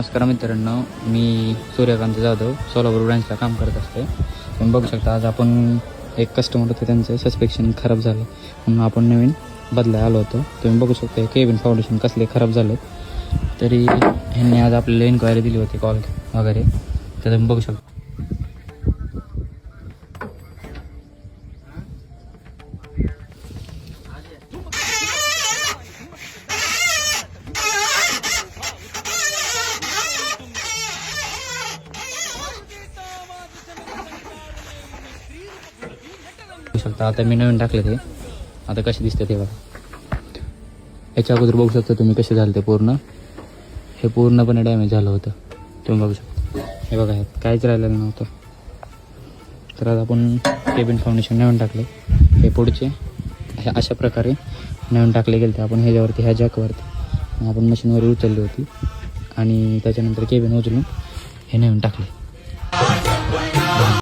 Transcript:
नमस्कार मित्रांनो, मी सूर्यकांत जाधव सोलापूर ब्रांचला काम करत असते. तुम्ही बघू शकता आज आपण एक कस्टमर होते, त्यांचं सस्पेक्शन खराब झालं म्हणून आपण नवीन बदलायला आलो होतो. तुम्ही बघू शकता केबिन फाउंडेशन कसले खराब झाले, तरी ह्यांनी आज आपल्याला इन्क्वायरी दिली होती, कॉल वगैरे. तर तुम्ही बघू शकता आता मी नवीन टाकले ते. आता कसे दिसते ते बघा. याच्या अगोदर बघू शकता तुम्ही कसे झाले ते पूर्ण. हे पूर्णपणे डॅमेज झालं होतं, तुम्ही बघू शकता. हे बघा, हे काहीच राहिलेलं नव्हतं. तर आता आपण केबिन फाउंडेशन नवीन टाकले. हे पुढचे हे अशा प्रकारे नवीन टाकले गेले ते आपण ह्याच्यावरती, ह्या जॅकवरती आपण मशीनवर उचलली होती आणि त्याच्यानंतर केबिन उचलून हे नवीन टाकले.